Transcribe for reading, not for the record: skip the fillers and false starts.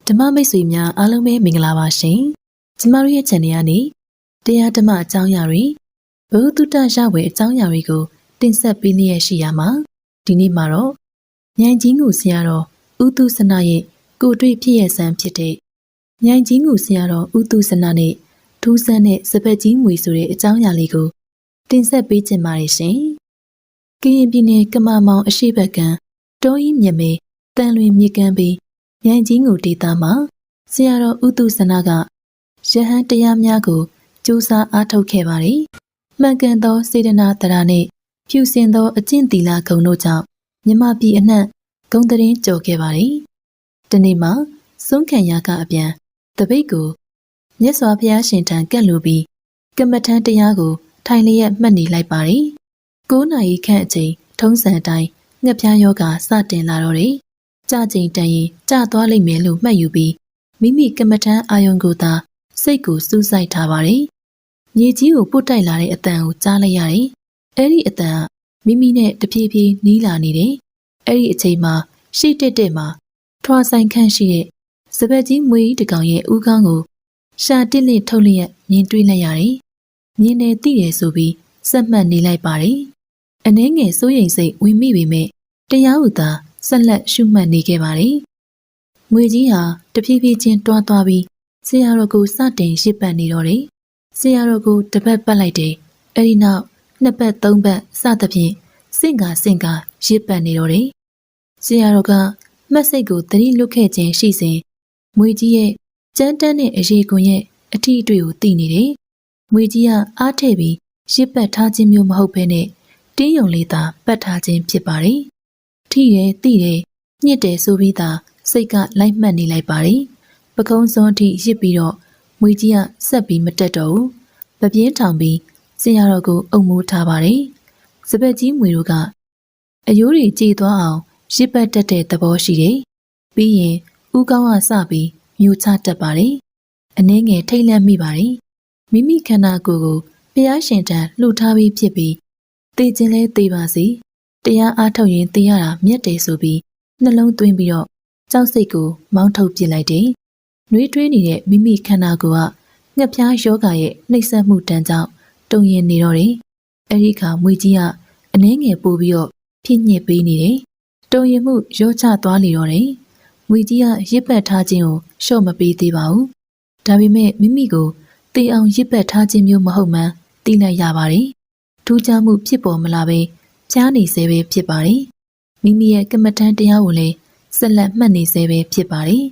ဓမ္မမိတ်ဆွေများအားလုံးပဲမင်္ဂလာပါရှင်။ကျမတို့ရဲ့ channel ကနေတရားဓမ္မအကြောင်းအရာတွေဘုဒ္ဓတရဝယ်အကြောင်းအရာတွေကိုတင်ဆက်ပေးနေရရှိရမှာဒီနေ့မှာတော့ဉာဏ်ကြီးငူဆရာတော်ဥတုစနရဲ့ကိုယ်တွေ့ဖြစ်ရဆန်းဖြစ်တဲ့ဉာဏ်ကြီးငူဆရာတော်ဥတုစနနဲ့ထူးဆန်းတဲ့စပတ်ကြီးငွေဆိုတဲ့အကြောင်းအရာလေးကိုတင်ဆက်ပေးချင်ပါတယ်ရှင်။ကရင်ပြည်နယ်ကမာမောင်အရှိဘက်ကံတောကြီးမြမဲတန်လွင်မြေကမ်းပြီးဉာဏ်ကြီးငူဒေသမှာဆရာတော်ဥတုစနကယဟန်တရားများကိုကြိုးစားအားထုတ်ခဲ့ပါတယ်။မှန်ကန်သောစေတနာတရားနဲ့ဖြူစင်သောအကျင့်သီလဂုဏ်တို့ကြောင့်မြမပြည်အနှံ့ဂုဏ်သတင်းကျော်ခဲ့ပါတယ်။ဒီနေ့မှာစွန့်ခံရကအပြန်တပိတ်ကိုမြတ်စွာဘုရားရှင်ထံကပ်လူပြီးကမ္မထံတရားကိုထိုင်လျက်မှတ်နေလိုက်ပါတယ်။9 နာရီခန့်အချိန်ထုံးစံအတိုင်းငှက်ဖျားယောဂစတင်လာတော့တယ်။ကြာချိန်တန်ရင်ကြာသွားလိမ့်မယ်လို့မှတ်ယူပြီးမိမိကမ္မထံအာယုံကိုသာစိတ်ကိုစူးစိုက်ထားပါတယ်။မြေကြီးကိုပုတ်တိုက်လာတဲ့အတန်ကိုကြားလိုက်ရတယ်။အဲ့ဒီအတန်ကမိမိနဲ့တဖြည်းဖြည်းနီးလာနေတယ်။အဲ့ဒီအချိန်မှာရှေ့တက်မှာထွာဆိုင်ခန့်ရှိတဲ့စပက်ကြီးမွေးတကောင်ရဲ့ဥကောင်းကိုရှာတစ်လင့်ထုတ်လျက်မြင်တွေ့လိုက်ရတယ်။မြင်နေသိတယ်ဆိုပြီးစက်မှတ်နေလိုက်ပါတယ်။အနှဲငယ်စိုးရိမ်စိတ်ဝင်မိပေမဲ့တရားဥသာဆက်လက်ရှုမှတ်နေခဲ့ပါတယ်။ငွေကြီးဟာတဖြည်းဖြည်းချင်းတွားသွားပြီးဆရာတော်ကိုစတင်ရစ်ပတ်နေတော့တယ်။ဆရာတော်ကိုတစ်ပတ်ပတ်လိုက်တယ်။အဲဒီနောက်နှစ်ပတ်သုံးပတ်စသဖြင့်စင့်ကာရစ်ပတ်နေတော့တယ်။ဆရာတော်ကမှတ်စိတ်ကိုသတိလွတ်ခဲ့ခြင်းရှိစဉ်ငွေကြီးရဲ့ကြမ်းတမ်းတဲ့အရေးကွန်ရဲ့အထီးအတွေ့ကိုသိနေတယ်။ငွေကြီးကအားထည့်ပြီးရစ်ပတ်ထားခြင်းမျိုးမဟုတ်ဘဲနဲ့တင်းယုံလေးသာပတ်ထားခြင်းဖြစ်ပါတယ်။ထိတယ်သိတယ်ညစ်တယ်ဆိုပြီးသာစိတ်ကလိုက်မှတ်နေလိုက်ပါတယ်။ပကုံးစွန်းအထိရစ်ပြီးတော့ငွေကြီးကဆက်ပြီးမတက်တော့ဘူး။ပပြင်းထောင်ပြီးဆရာတော်ကိုအုပ်မိုးထားပါတယ်။စပက်ကြီးငွေတို့ကအယိုးတွေကြေသွားအောင်ရစ်ပတ်တက်တဲ့သဘောရှိတယ်။ပြီးရင်ဥကောင်းကစပြီးမျိုးချတက်ပါတယ်။အနှဲငယ်ထိတ်လန့်မိပါတယ်။မိမိခန္ဓာကိုယ်ကိုဘုရားရှင်ထံလှူထားပြီးဖြစ်ပြီးသိခြင်းလဲသိပါစေ။တရားအားထုတ်ရင်သိရတာမြတ်တယ်ဆိုပြီးနှလုံးသွင်းပြီးတော့ကြောက်စိတ်ကိုမောင်းထုတ်ပစ်လိုက်တယ်။နှွေးထွေးနေတဲ့မိမိခန္ဓာကိုယ်ကငှက်ဖျားယောဂရဲ့နှိပ်စက်မှုတန်းကြောင့်တုံရင်နေတော့တယ်။အဲဒီခါမွေကြီးကအနှဲငယ်ပို့ပြီးတော့ဖြည့်ညစ်ပေးနေတယ်။တုံရင်မှုရောချသွားလေတော့တယ်။မွေကြီးကရစ်ပတ်ထားခြင်းကိုလျှော့မပေးသေးပါဘူး။ဒါပေမဲ့မိမိကိုတေအောင်ရစ်ပတ်ထားခြင်းမျိုးမဟုတ်မှန်းသိလိုက်ရပါတယ်။ထူးခြားမှုဖြစ်ပေါ်မလာပဲဖြားနေစေပဲဖြစ်ပါတယ်။မိမိရဲ့ကမ္မထံတရားကိုလည်းဆက်လက်မှတ်နေစေပဲဖြစ်ပါတယ်